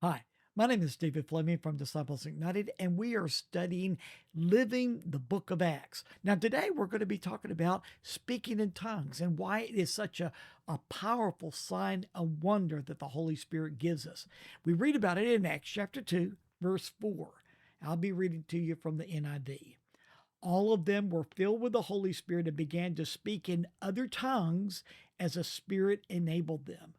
Hi, my name is David Fleming from Disciples Ignited, and we are studying Living the Book of Acts. Now, today we're going to be talking about speaking in tongues and why it is such a powerful sign of wonder that the Holy Spirit gives us. We read about it in Acts chapter 2, verse 4. I'll be reading to you from the NIV. All of them were filled with the Holy Spirit and began to speak in other tongues as the Spirit enabled them.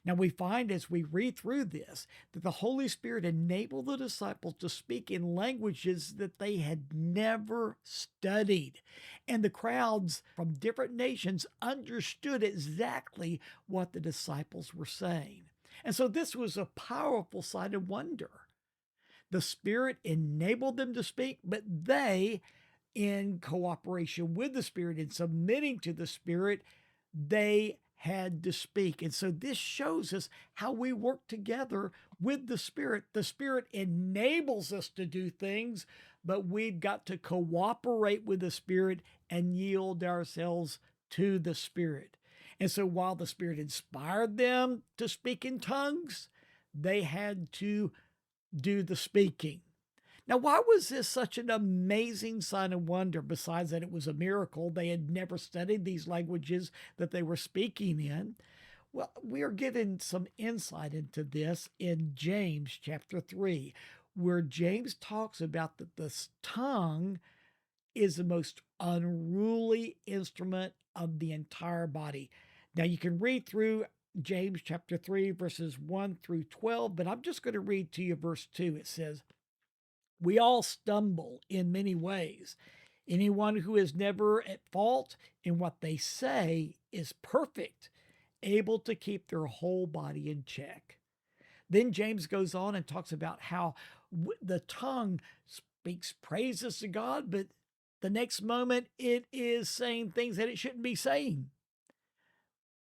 Now, we find as we read through this that the Holy Spirit enabled the disciples to speak in languages that they had never studied. And the crowds from different nations understood exactly what the disciples were saying. And so this was a powerful sign of wonder. The Spirit enabled them to speak, but they, in cooperation with the Spirit and submitting to the Spirit, they had to speak. And so this shows us how we work together with the Spirit. The Spirit enables us to do things, but we've got to cooperate with the Spirit and yield ourselves to the Spirit. And so while the Spirit inspired them to speak in tongues, they had to do the speaking. Now, why was this such an amazing sign of wonder? Besides that, it was a miracle. They had never studied these languages that they were speaking in. Well, we are given some insight into this in James chapter 3, where James talks about that the tongue is the most unruly instrument of the entire body. Now, you can read through James chapter 3, verses 1 through 12, but I'm just going to read to you verse 2. It says, we all stumble in many ways. Anyone who is never at fault in what they say is perfect, able to keep their whole body in check. Then James goes on and talks about how the tongue speaks praises to God, but the next moment it is saying things that it shouldn't be saying.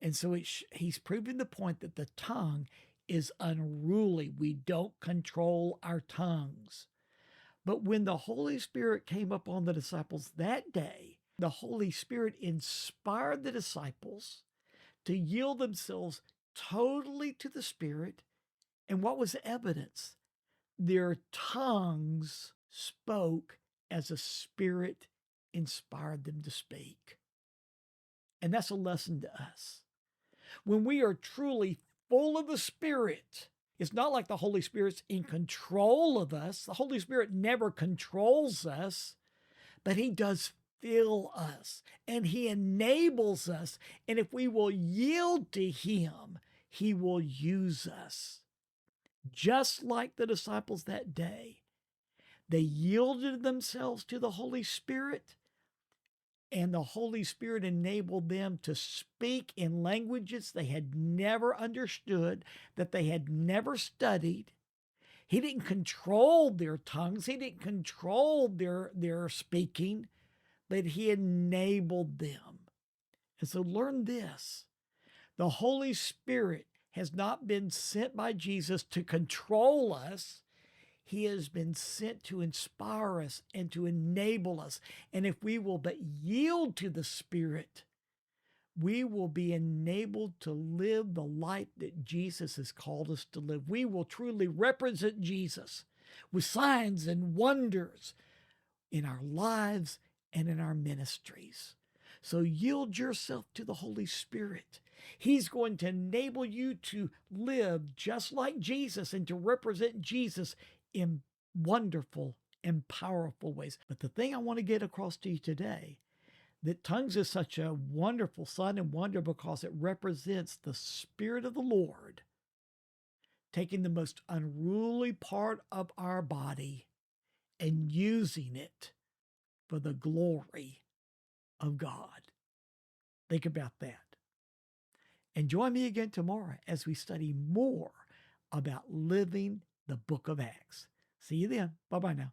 And so he's proving the point that the tongue is unruly. We don't control our tongues. But when the Holy Spirit came upon the disciples that day, the Holy Spirit inspired the disciples to yield themselves totally to the Spirit. And what was the evidence? Their tongues spoke as the Spirit inspired them to speak. And that's a lesson to us. When we are truly full of the Spirit, it's not like the Holy Spirit's in control of us. The Holy Spirit never controls us, but He does fill us and He enables us. And if we will yield to Him, He will use us. Just like the disciples that day, they yielded themselves to the Holy Spirit, and the Holy Spirit enabled them to speak in languages they had never understood, that they had never studied. He didn't control their tongues, He didn't control their speaking, but He enabled them. And so learn this: the Holy Spirit has not been sent by Jesus to control us. He has been sent to inspire us and to enable us. And if we will but yield to the Spirit, we will be enabled to live the life that Jesus has called us to live. We will truly represent Jesus with signs and wonders in our lives and in our ministries. So yield yourself to the Holy Spirit. He's going to enable you to live just like Jesus and to represent Jesus in wonderful and powerful ways. But the thing I want to get across to you today, that tongues is such a wonderful sign and wonder because it represents the Spirit of the Lord taking the most unruly part of our body and using it for the glory of God. Think about that. And join me again tomorrow as we study more about living the book of Acts. See you then. Bye bye now.